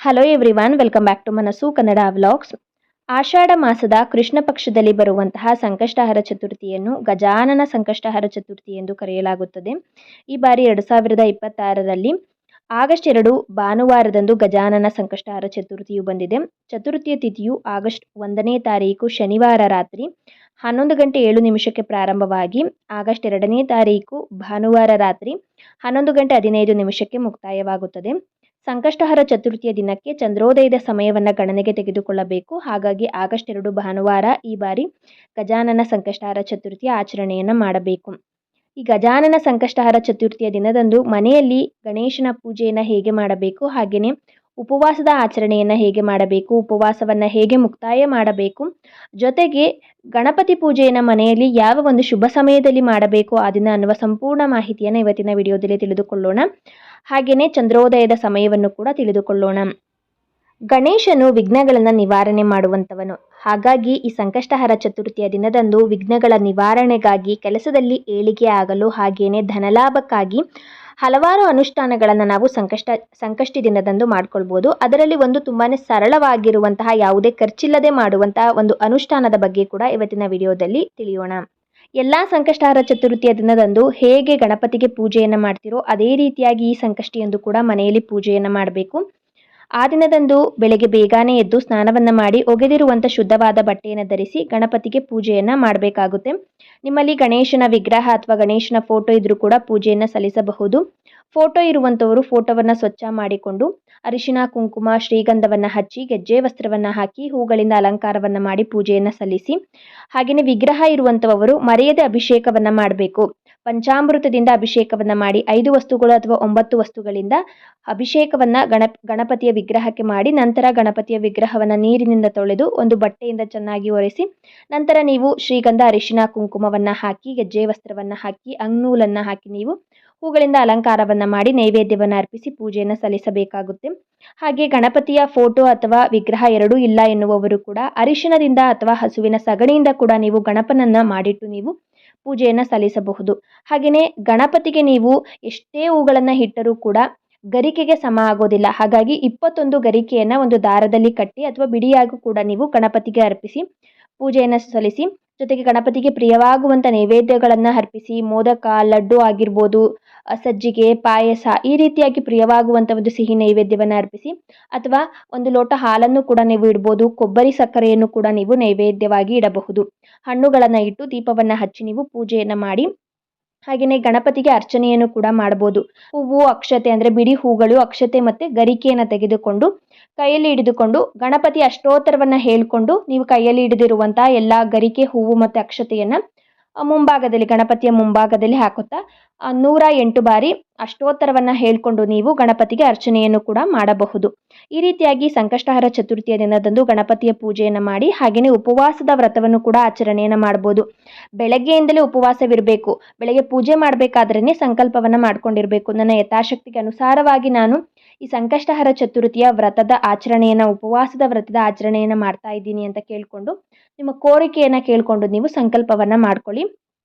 Hello everyone, welcome back to Manassu Kannada vlogs. ಆಷಾಢ ಮಾಸದ ಕೃಷ್ಣ ಪಕ್ಷದಲ್ಲಿ ಬರುವಂತಹ ಸಂಕಷ್ಟಹರ ಚತುರ್ಥಿಯನ್ನು ಗಜಾನನ ಸಂಕಷ್ಟಹರ ಚತುರ್ಥಿ ಎಂದು ಕರೆಯಲಾಗುತ್ತದೆ. ಈ ಬಾರಿ 2026ರಲ್ಲಿ ಆಗಸ್ಟ್ 2 ಭಾನುವಾರದಂದು ಗಜಾನನ ಸಂಕಷ್ಟಹರ ಚತುರ್ಥಿಯು ಬಂದಿದೆ. ಚತುರ್ಥಿಯ ತಿಥಿಯು ಆಗಸ್ಟ್ 1ನೇ ತಾರೀಕು ಶನಿವಾರ ರಾತ್ರಿ 11 ಗಂಟೆ 7 ನಿಮಿಷಕ್ಕೆ ಪ್ರಾರಂಭವಾಗಿ ಆಗಸ್ಟ್ 2ನೇ ತಾರೀಕು ಭಾನುವಾರ ರಾತ್ರಿ 11 ಗಂಟೆ 15 ನಿಮಿಷಕ್ಕೆ ಮುಕ್ತಾಯವಾಗುತ್ತದೆ. ಸಂಕಷ್ಟಹರ ಚತುರ್ಥಿಯ ದಿನಕ್ಕೆ ಚಂದ್ರೋದಯದ ಸಮಯವನ್ನು ಗಣನೆಗೆ ತೆಗೆದುಕೊಳ್ಳಬೇಕು. ಹಾಗಾಗಿ ಆಗಸ್ಟ್ 2 ಭಾನುವಾರ ಈ ಬಾರಿ ಗಜಾನನ ಸಂಕಷ್ಟಹರ ಚತುರ್ಥಿಯ ಆಚರಣೆಯನ್ನು ಮಾಡಬೇಕು. ಈ ಗಜಾನನ ಸಂಕಷ್ಟಹರ ಚತುರ್ಥಿಯ ದಿನದಂದು ಮನೆಯಲ್ಲಿ ಗಣೇಶನ ಪೂಜೆಯನ್ನು ಹೇಗೆ ಮಾಡಬೇಕು, ಹಾಗೆಯೇ ಉಪವಾಸದ ಆಚರಣೆಯನ್ನು ಹೇಗೆ ಮಾಡಬೇಕು, ಉಪವಾಸವನ್ನು ಹೇಗೆ ಮುಕ್ತಾಯ ಮಾಡಬೇಕು, ಜೊತೆಗೆ ಗಣಪತಿ ಪೂಜೆಯನ್ನು ಮನೆಯಲ್ಲಿ ಯಾವ ಒಂದು ಶುಭ ಸಮಯದಲ್ಲಿ ಮಾಡಬೇಕು ಆ ದಿನ ಅನ್ನುವ ಸಂಪೂರ್ಣ ಮಾಹಿತಿಯನ್ನು ಇವತ್ತಿನ ವಿಡಿಯೋದಲ್ಲಿ ತಿಳಿದುಕೊಳ್ಳೋಣ. ಹಾಗೆಯೇ ಚಂದ್ರೋದಯದ ಸಮಯವನ್ನು ಕೂಡ ತಿಳಿದುಕೊಳ್ಳೋಣ. ಗಣೇಶನು ವಿಘ್ನಗಳನ್ನು ನಿವಾರಣೆ ಮಾಡುವಂಥವನು. ಹಾಗಾಗಿ ಈ ಸಂಕಷ್ಟಹರ ಚತುರ್ಥಿಯ ದಿನದಂದು ವಿಘ್ನಗಳ ನಿವಾರಣೆಗಾಗಿ, ಕೆಲಸದಲ್ಲಿ ಏಳಿಗೆ ಆಗಲು, ಹಾಗೆಯೇ ಧನಲಾಭಕ್ಕಾಗಿ ಹಲವಾರು ಅನುಷ್ಠಾನಗಳನ್ನು ನಾವು ಸಂಕಷ್ಟಿ ದಿನದಂದು ಮಾಡ್ಕೊಳ್ಬೋದು. ಅದರಲ್ಲಿ ಒಂದು ತುಂಬಾ ಸರಳವಾಗಿರುವಂತಹ, ಯಾವುದೇ ಖರ್ಚಿಲ್ಲದೆ ಮಾಡುವಂತಹ ಒಂದು ಅನುಷ್ಠಾನದ ಬಗ್ಗೆ ಕೂಡ ಇವತ್ತಿನ ವಿಡಿಯೋದಲ್ಲಿ ತಿಳಿಯೋಣ. ಎಲ್ಲ ಸಂಕಷ್ಟಹರ ಚತುರ್ಥಿಯ ದಿನದಂದು ಹೇಗೆ ಗಣಪತಿಗೆ ಪೂಜೆಯನ್ನು ಮಾಡ್ತಿರೋ ಅದೇ ರೀತಿಯಾಗಿ ಈ ಸಂಕಷ್ಟಿಯಂದು ಕೂಡ ಮನೆಯಲ್ಲಿ ಪೂಜೆಯನ್ನು ಮಾಡಬೇಕು. ಆ ದಿನದಂದು ಬೆಳಗ್ಗೆ ಬೇಗನೆ ಎದ್ದು ಸ್ನಾನವನ್ನು ಮಾಡಿ ಒಗೆದಿರುವಂಥ ಶುದ್ಧವಾದ ಬಟ್ಟೆಯನ್ನು ಧರಿಸಿ ಗಣಪತಿಗೆ ಪೂಜೆಯನ್ನು ಮಾಡಬೇಕಾಗುತ್ತೆ. ನಿಮ್ಮಲ್ಲಿ ಗಣೇಶನ ವಿಗ್ರಹ ಅಥವಾ ಗಣೇಶನ ಫೋಟೋ ಇದ್ರೂ ಕೂಡ ಪೂಜೆಯನ್ನು ಸಲ್ಲಿಸಬಹುದು. ಫೋಟೋ ಇರುವಂಥವರು ಫೋಟೋವನ್ನು ಸ್ವಚ್ಛ ಮಾಡಿಕೊಂಡು ಅರಿಶಿಣ, ಕುಂಕುಮ, ಶ್ರೀಗಂಧವನ್ನು ಹಚ್ಚಿ, ಗೆಜ್ಜೆ ವಸ್ತ್ರವನ್ನು ಹಾಕಿ, ಹೂಗಳಿಂದ ಅಲಂಕಾರವನ್ನು ಮಾಡಿ ಪೂಜೆಯನ್ನು ಸಲ್ಲಿಸಿ. ಹಾಗೆಯೇ ವಿಗ್ರಹ ಇರುವಂಥವರು ಮರೆಯದೆ ಅಭಿಷೇಕವನ್ನು ಮಾಡಬೇಕು. ಪಂಚಾಮೃತದಿಂದ ಅಭಿಷೇಕವನ್ನು ಮಾಡಿ 5 ವಸ್ತುಗಳು ಅಥವಾ 9 ವಸ್ತುಗಳಿಂದ ಅಭಿಷೇಕವನ್ನು ಗಣಪತಿಯ ವಿಗ್ರಹಕ್ಕೆ ಮಾಡಿ, ನಂತರ ಗಣಪತಿಯ ವಿಗ್ರಹವನ್ನು ನೀರಿನಿಂದ ತೊಳೆದು ಒಂದು ಬಟ್ಟೆಯಿಂದ ಚೆನ್ನಾಗಿ ಒರೆಸಿ, ನಂತರ ನೀವು ಶ್ರೀಗಂಧ, ಅರಿಶಿಣ, ಕುಂಕುಮವನ್ನು ಹಾಕಿ, ಗೆಜ್ಜೆ ವಸ್ತ್ರವನ್ನು ಹಾಕಿ, ಅಂಗ್ನೂಲನ್ನು ಹಾಕಿ ನೀವು ಹೂಗಳಿಂದ ಅಲಂಕಾರವನ್ನು ಮಾಡಿ ನೈವೇದ್ಯವನ್ನು ಅರ್ಪಿಸಿ ಪೂಜೆಯನ್ನು ಸಲ್ಲಿಸಬೇಕಾಗುತ್ತೆ. ಹಾಗೆ ಗಣಪತಿಯ ಫೋಟೋ ಅಥವಾ ವಿಗ್ರಹ ಎರಡೂ ಇಲ್ಲ ಎನ್ನುವವರು ಕೂಡ ಅರಿಶಿಣದಿಂದ ಅಥವಾ ಹಸುವಿನ ಸಗಣಿಯಿಂದ ಕೂಡ ನೀವು ಗಣಪನನ್ನ ಮಾಡಿಟ್ಟು ನೀವು ಪೂಜೆಯನ್ನು ಸಲ್ಲಿಸಬಹುದು. ಹಾಗೆಯೇ ಗಣಪತಿಗೆ ನೀವು ಎಷ್ಟೇ ಹೂಗಳನ್ನು ಇಟ್ಟರೂ ಕೂಡ ಗರಿಕೆಗೆ ಸಮ ಆಗೋದಿಲ್ಲ. ಹಾಗಾಗಿ 21 ಗರಿಕೆಯನ್ನು ಒಂದು ದಾರದಲ್ಲಿ ಕಟ್ಟಿ ಅಥವಾ ಬಿಡಿಯಾಗೂ ಕೂಡ ನೀವು ಗಣಪತಿಗೆ ಅರ್ಪಿಸಿ ಪೂಜೆಯನ್ನು ಸಲ್ಲಿಸಿ. ಜೊತೆಗೆ ಗಣಪತಿಗೆ ಪ್ರಿಯವಾಗುವಂಥ ನೈವೇದ್ಯಗಳನ್ನು ಅರ್ಪಿಸಿ, ಮೋದಕ, ಲಡ್ಡು ಆಗಿರ್ಬೋದು, ಸಜ್ಜಿಗೆ, ಪಾಯಸ, ಈ ರೀತಿಯಾಗಿ ಪ್ರಿಯವಾಗುವಂಥ ಒಂದು ಸಿಹಿ ನೈವೇದ್ಯವನ್ನು ಅರ್ಪಿಸಿ. ಅಥವಾ ಒಂದು ಲೋಟ ಹಾಲನ್ನು ಕೂಡ ನೀವು ಇಡ್ಬೋದು. ಕೊಬ್ಬರಿ ಸಕ್ಕರೆಯನ್ನು ಕೂಡ ನೀವು ನೈವೇದ್ಯವಾಗಿ ಇಡಬಹುದು. ಹಣ್ಣುಗಳನ್ನು ಇಟ್ಟು ದೀಪವನ್ನು ಹಚ್ಚಿ ನೀವು ಪೂಜೆಯನ್ನು ಮಾಡಿ. ಹಾಗೆಯೇ ಗಣಪತಿಗೆ ಅರ್ಚನೆಯನ್ನು ಕೂಡ ಮಾಡಬಹುದು. ಹೂವು, ಅಕ್ಷತೆ ಅಂದರೆ ಬಿಡಿ ಹೂಗಳು, ಅಕ್ಷತೆ ಮತ್ತು ಗರಿಕೆಯನ್ನು ತೆಗೆದುಕೊಂಡು ಕೈಯಲ್ಲಿ ಹಿಡಿದುಕೊಂಡು ಗಣಪತಿ ಅಷ್ಟೋತ್ತರವನ್ನು ಹೇಳ್ಕೊಂಡು ನೀವು ಕೈಯಲ್ಲಿ ಹಿಡಿದಿರುವಂತಹ ಎಲ್ಲ ಗರಿಕೆ, ಹೂವು ಮತ್ತು ಅಕ್ಷತೆಯನ್ನು ಮುಂಭಾಗದಲ್ಲಿ, ಗಣಪತಿಯ ಮುಂಭಾಗದಲ್ಲಿ ಹಾಕುತ್ತಾ 108 ಬಾರಿ ಅಷ್ಟೋತ್ತರವನ್ನು ಹೇಳ್ಕೊಂಡು ನೀವು ಗಣಪತಿಗೆ ಅರ್ಚನೆಯನ್ನು ಕೂಡ ಮಾಡಬಹುದು. ಈ ರೀತಿಯಾಗಿ ಸಂಕಷ್ಟಹರ ಚತುರ್ಥಿಯ ದಿನದಂದು ಗಣಪತಿಯ ಪೂಜೆಯನ್ನು ಮಾಡಿ. ಹಾಗೆಯೇ ಉಪವಾಸದ ವ್ರತವನ್ನು ಕೂಡ ಆಚರಣೆಯನ್ನು ಮಾಡ್ಬೋದು. ಬೆಳಗ್ಗೆಯಿಂದಲೇ ಉಪವಾಸವಿರಬೇಕು. ಬೆಳಗ್ಗೆ ಪೂಜೆ ಮಾಡಬೇಕಾದ್ರೇ ಸಂಕಲ್ಪವನ್ನು ಮಾಡ್ಕೊಂಡಿರಬೇಕು. ನನ್ನ ಯಥಾಶಕ್ತಿಗೆ ಅನುಸಾರವಾಗಿ ನಾನು ಈ ಸಂಕಷ್ಟಹರ ಚತುರ್ಥಿಯ ವ್ರತದ ಆಚರಣೆಯನ್ನು, ಉಪವಾಸದ ವ್ರತದ ಆಚರಣೆಯನ್ನು ಮಾಡ್ತಾ ಇದ್ದೀನಿ ಅಂತ ಕೇಳಿಕೊಂಡು ನಿಮ್ಮ ಕೋರಿಕೆಯನ್ನು ಕೇಳಿಕೊಂಡು ನೀವು ಸಂಕಲ್ಪವನ್ನು ಮಾಡ್ಕೊಳ್ಳಿ.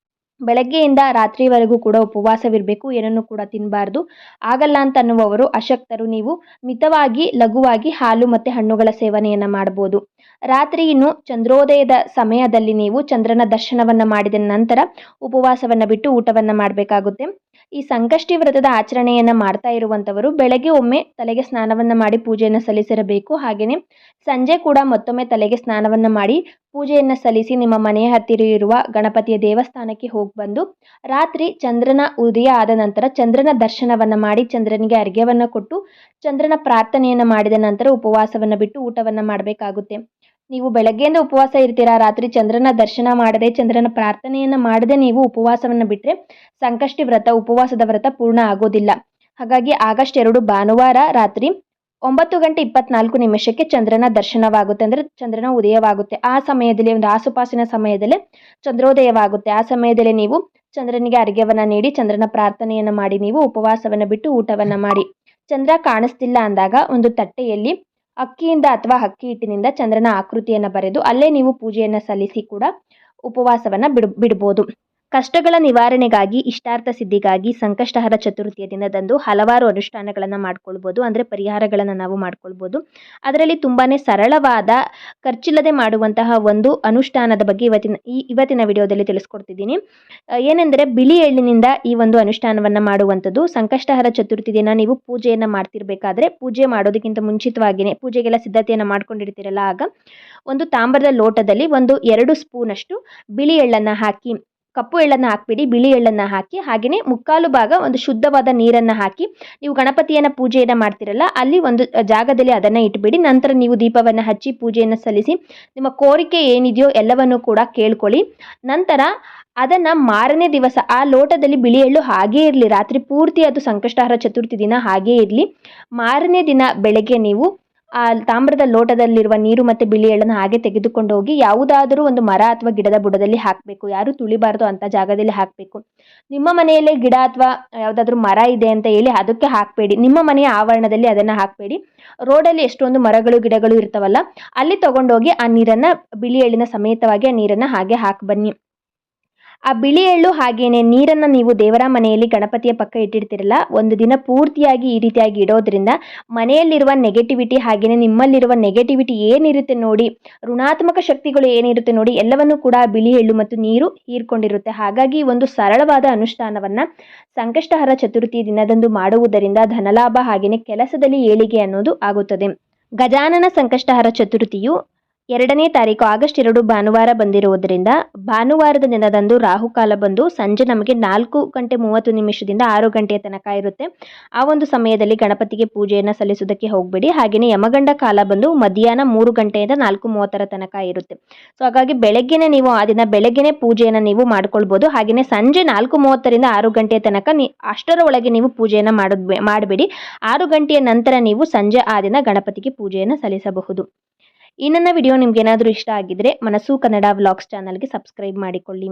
ಬೆಳಗ್ಗೆಯಿಂದ ರಾತ್ರಿವರೆಗೂ ಕೂಡ ಉಪವಾಸವಿರಬೇಕು. ಏನನ್ನು ಕೂಡ ತಿನ್ನಬಾರ್ದು. ಆಗಲ್ಲ ಅಂತ ಅನ್ನುವವರು, ಅಶಕ್ತರು, ನೀವು ಮಿತವಾಗಿ ಲಘುವಾಗಿ ಹಾಲು ಮತ್ತು ಹಣ್ಣುಗಳ ಸೇವನೆಯನ್ನು ಮಾಡ್ಬೋದು. ರಾತ್ರಿ ಇನ್ನು ಚಂದ್ರೋದಯದ ಸಮಯದಲ್ಲಿ ನೀವು ಚಂದ್ರನ ದರ್ಶನವನ್ನು ಮಾಡಿದ ನಂತರ ಉಪವಾಸವನ್ನು ಬಿಟ್ಟು ಊಟವನ್ನು ಮಾಡಬೇಕಾಗುತ್ತೆ. ಈ ಸಂಕಷ್ಟಿ ವ್ರತದ ಆಚರಣೆಯನ್ನು ಮಾಡ್ತಾ ಇರುವಂಥವರು ಬೆಳಗ್ಗೆ ಒಮ್ಮೆ ತಲೆಗೆ ಸ್ನಾನವನ್ನು ಮಾಡಿ ಪೂಜೆಯನ್ನು ಸಲ್ಲಿಸಿರಬೇಕು. ಹಾಗೆಯೇ ಸಂಜೆ ಕೂಡ ಮತ್ತೊಮ್ಮೆ ತಲೆಗೆ ಸ್ನಾನವನ್ನು ಮಾಡಿ ಪೂಜೆಯನ್ನು ಸಲ್ಲಿಸಿ ನಿಮ್ಮ ಮನೆಯ ಹತ್ತಿರ ಇರುವ ಗಣಪತಿಯ ದೇವಸ್ಥಾನಕ್ಕೆ ಹೋಗಿ ಬಂದು ರಾತ್ರಿ ಚಂದ್ರನ ಉದಯ ಆದ ನಂತರ ಚಂದ್ರನ ದರ್ಶನವನ್ನು ಮಾಡಿ, ಚಂದ್ರನಿಗೆ ಅರ್ಘ್ಯವನ್ನು ಕೊಟ್ಟು, ಚಂದ್ರನ ಪ್ರಾರ್ಥನೆಯನ್ನು ಮಾಡಿದ ನಂತರ ಉಪವಾಸವನ್ನು ಬಿಟ್ಟು ಊಟವನ್ನು ಮಾಡಬೇಕಾಗುತ್ತೆ. ನೀವು ಬೆಳಗ್ಗೆಯಿಂದ ಉಪವಾಸ ಇರ್ತೀರಾ, ರಾತ್ರಿ ಚಂದ್ರನ ದರ್ಶನ ಮಾಡದೆ, ಚಂದ್ರನ ಪ್ರಾರ್ಥನೆಯನ್ನು ಮಾಡದೆ ನೀವು ಉಪವಾಸವನ್ನು ಬಿಟ್ಟರೆ ಸಂಕಷ್ಟಿ ವ್ರತ, ಉಪವಾಸದ ವ್ರತ ಪೂರ್ಣ ಆಗೋದಿಲ್ಲ. ಹಾಗಾಗಿ ಆಗಸ್ಟ್ 2 ಭಾನುವಾರ ರಾತ್ರಿ 9 ಗಂಟೆ 24 ನಿಮಿಷಕ್ಕೆ ಚಂದ್ರನ ದರ್ಶನವಾಗುತ್ತೆ, ಅಂದರೆ ಚಂದ್ರನ ಉದಯವಾಗುತ್ತೆ. ಆ ಸಮಯದಲ್ಲಿ, ಒಂದು ಆಸುಪಾಸಿನ ಸಮಯದಲ್ಲೇ ಚಂದ್ರೋದಯವಾಗುತ್ತೆ. ಆ ಸಮಯದಲ್ಲಿ ನೀವು ಚಂದ್ರನಿಗೆ ಅರ್ಘ್ಯವನ್ನು ನೀಡಿ ಚಂದ್ರನ ಪ್ರಾರ್ಥನೆಯನ್ನು ಮಾಡಿ ನೀವು ಉಪವಾಸವನ್ನು ಬಿಟ್ಟು ಊಟವನ್ನು ಮಾಡಿ. ಚಂದ್ರ ಕಾಣಿಸ್ತಿಲ್ಲ ಅಂದಾಗ ಒಂದು ತಟ್ಟೆಯಲ್ಲಿ ಅಕ್ಕಿಯಿಂದ ಅಥವಾ ಅಕ್ಕಿ ಹಿಟ್ಟಿನಿಂದ ಚಂದ್ರನ ಆಕೃತಿಯನ್ನು ಬರೆದು ಅಲ್ಲೇ ನೀವು ಪೂಜೆಯನ್ನು ಸಲ್ಲಿಸಿ ಕೂಡ ಉಪವಾಸವನ್ನು ಬಿಡ್ಬೋದು. ಕಷ್ಟಗಳ ನಿವಾರಣೆಗಾಗಿ, ಇಷ್ಟಾರ್ಥ ಸಿದ್ಧಿಗಾಗಿ ಸಂಕಷ್ಟಹರ ಚತುರ್ಥಿಯ ದಿನದಂದು ಹಲವಾರು ಅನುಷ್ಠಾನಗಳನ್ನು ಮಾಡ್ಕೊಳ್ಬೋದು. ಅಂದರೆ ಪರಿಹಾರಗಳನ್ನು ನಾವು ಮಾಡ್ಕೊಳ್ಬೋದು. ಅದರಲ್ಲಿ ತುಂಬಾ ಸರಳವಾದ, ಖರ್ಚಿಲ್ಲದೆ ಮಾಡುವಂತಹ ಒಂದು ಅನುಷ್ಠಾನದ ಬಗ್ಗೆ ಇವತ್ತಿನ ವಿಡಿಯೋದಲ್ಲಿ ತಿಳಿಸ್ಕೊಡ್ತಿದ್ದೀನಿ. ಏನೆಂದರೆ ಬಿಳಿ ಎಳ್ಳಿನಿಂದ ಈ ಒಂದು ಅನುಷ್ಠಾನವನ್ನು ಮಾಡುವಂಥದ್ದು. ಸಂಕಷ್ಟಹರ ಚತುರ್ಥಿ ದಿನ ನೀವು ಪೂಜೆಯನ್ನು ಮಾಡ್ತಿರ್ಬೇಕಾದ್ರೆ, ಪೂಜೆ ಮಾಡೋದಕ್ಕಿಂತ ಮುಂಚಿತವಾಗಿಯೇ ಪೂಜೆಗೆಲ್ಲ ಸಿದ್ಧತೆಯನ್ನು ಮಾಡ್ಕೊಂಡಿರ್ತೀರಲ್ಲ, ಆಗ ಒಂದು ತಾಮ್ರದ ಲೋಟದಲ್ಲಿ 2 ಸ್ಪೂನಷ್ಟು ಬಿಳಿ ಎಳ್ಳನ್ನು ಹಾಕಿ, ಕಪ್ಪು ಎಳ್ಳನ್ನು ಹಾಕಬೇಡಿ, ಬಿಳಿ ಎಳ್ಳನ್ನು ಹಾಕಿ, ಹಾಗೆಯೇ 3/4 ಭಾಗ ಒಂದು ಶುದ್ಧವಾದ ನೀರನ್ನು ಹಾಕಿ, ನೀವು ಗಣಪತಿಯನ್ನು ಪೂಜೆಯನ್ನು ಮಾಡ್ತಿರಲ್ಲ ಅಲ್ಲಿ ಒಂದು ಜಾಗದಲ್ಲಿ ಅದನ್ನು ಇಟ್ಬಿಡಿ. ನಂತರ ನೀವು ದೀಪವನ್ನು ಹಚ್ಚಿ ಪೂಜೆಯನ್ನು ಸಲ್ಲಿಸಿ ನಿಮ್ಮ ಕೋರಿಕೆ ಏನಿದೆಯೋ ಎಲ್ಲವನ್ನು ಕೂಡ ಕೇಳ್ಕೊಳ್ಳಿ. ನಂತರ ಅದನ್ನು ಮಾರನೇ ದಿವಸ ಆ ಲೋಟದಲ್ಲಿ ಬಿಳಿ ಎಳ್ಳು ಹಾಗೇ ಇರಲಿ, ರಾತ್ರಿ ಪೂರ್ತಿ ಅದು ಸಂಕಷ್ಟಹರ ಚತುರ್ಥಿ ದಿನ ಹಾಗೇ ಇರಲಿ. ಮಾರನೇ ದಿನ ಬೆಳಗ್ಗೆ ನೀವು ಆ ತಾಮ್ರದ ಲೋಟದಲ್ಲಿರುವ ನೀರು ಮತ್ತು ಬಿಳಿ ಎಳ್ಳನ್ನು ಹಾಗೆ ತೆಗೆದುಕೊಂಡು ಹೋಗಿ ಯಾವುದಾದರೂ ಒಂದು ಮರ ಅಥವಾ ಗಿಡದ ಬುಡದಲ್ಲಿ ಹಾಕಬೇಕು. ಯಾರು ತುಳಿಬಾರ್ದು ಅಂತ ಜಾಗದಲ್ಲಿ ಹಾಕಬೇಕು. ನಿಮ್ಮ ಮನೆಯಲ್ಲೇ ಗಿಡ ಅಥವಾ ಯಾವುದಾದ್ರೂ ಮರ ಇದೆ ಅಂತ ಹೇಳಿ ಅದಕ್ಕೆ ಹಾಕಬೇಡಿ. ನಿಮ್ಮ ಮನೆಯ ಆವರಣದಲ್ಲಿ ಅದನ್ನು ಹಾಕಬೇಡಿ. ರೋಡಲ್ಲಿ ಎಷ್ಟೊಂದು ಮರಗಳು ಗಿಡಗಳು ಇರ್ತಾವಲ್ಲ, ಅಲ್ಲಿ ತಗೊಂಡೋಗಿ ಆ ನೀರನ್ನು, ಬಿಳಿ ಎಳ್ಳಿನ ಸಮೇತವಾಗಿ ಆ ನೀರನ್ನು ಹಾಗೆ ಹಾಕಿ ಬನ್ನಿ. ಆ ಬಿಳಿ ಎಳ್ಳು ಹಾಗೇನೆ ನೀರನ್ನು ನೀವು ದೇವರ ಮನೆಯಲ್ಲಿ ಗಣಪತಿಯ ಪಕ್ಕ ಇಟ್ಟಿರ್ತೀರಲ್ಲ, ಒಂದು ದಿನ ಪೂರ್ತಿಯಾಗಿ ಈ ರೀತಿಯಾಗಿ ಇಡೋದ್ರಿಂದ ಮನೆಯಲ್ಲಿರುವ ನೆಗೆಟಿವಿಟಿ, ಹಾಗೇನೆ ನಿಮ್ಮಲ್ಲಿರುವ ನೆಗೆಟಿವಿಟಿ ಏನಿರುತ್ತೆ ನೋಡಿ, ಋಣಾತ್ಮಕ ಶಕ್ತಿಗಳು ಏನಿರುತ್ತೆ ನೋಡಿ, ಎಲ್ಲವನ್ನೂ ಕೂಡ ಬಿಳಿ ಎಳ್ಳು ಮತ್ತು ನೀರು ಹೀರ್ಕೊಂಡಿರುತ್ತೆ. ಹಾಗಾಗಿ ಒಂದು ಸರಳವಾದ ಅನುಷ್ಠಾನವನ್ನು ಸಂಕಷ್ಟಹರ ಚತುರ್ಥಿ ದಿನದಂದು ಮಾಡುವುದರಿಂದ ಧನಲಾಭ ಹಾಗೇನೆ ಕೆಲಸದಲ್ಲಿ ಏಳಿಗೆ ಅನ್ನೋದು ಆಗುತ್ತದೆ. ಗಜಾನನ ಸಂಕಷ್ಟಹರ ಚತುರ್ಥಿಯು 2ನೇ ತಾರೀಕು ಆಗಸ್ಟ್ 2 ಭಾನುವಾರ ಬಂದಿರುವುದರಿಂದ, ಭಾನುವಾರದ ದಿನದಂದು ರಾಹುಕಾಲ ಬಂದು ಸಂಜೆ ನಮಗೆ 4:30 6 ಗಂಟೆಯ ತನಕ ಇರುತ್ತೆ. ಆ ಒಂದು ಸಮಯದಲ್ಲಿ ಗಣಪತಿಗೆ ಪೂಜೆಯನ್ನು ಸಲ್ಲಿಸೋದಕ್ಕೆ ಹೋಗಬೇಡಿ. ಹಾಗೆಯೇ ಯಮಗಂಡ ಕಾಲ ಬಂದು ಮಧ್ಯಾಹ್ನ 3 ಗಂಟೆಯಿಂದ 4:30 ತನಕ ಇರುತ್ತೆ. ಸೊ ಹಾಗಾಗಿ ಬೆಳಗ್ಗೆನೇ ನೀವು ಆ ದಿನ ಬೆಳಗ್ಗೆನೇ ಪೂಜೆಯನ್ನು ನೀವು ಮಾಡ್ಕೊಳ್ಬೋದು. ಹಾಗೆಯೇ ಸಂಜೆ 4:30 6 ಗಂಟೆಯ ತನಕ ಅಷ್ಟರ ಒಳಗೆ ನೀವು ಪೂಜೆಯನ್ನು ಮಾಡಬೇಡಿ. 6 ಗಂಟೆಯ ನಂತರ ನೀವು ಸಂಜೆ ಆ ದಿನ ಗಣಪತಿಗೆ ಪೂಜೆಯನ್ನು ಸಲ್ಲಿಸಬಹುದು. ಈ ನನ್ನ ವಿಡಿಯೋ ನಿಮ್ಗೆ ಏನಾದರೂ ಇಷ್ಟ ಆಗಿದ್ರೆ ಮನಸ್ಸು ಕನ್ನಡ ವ್ಲಾಗ್ಸ್ ಚಾನಲ್ಗೆ ಸಬ್ಸ್ಕ್ರೈಬ್ ಮಾಡಿಕೊಳ್ಳಿ.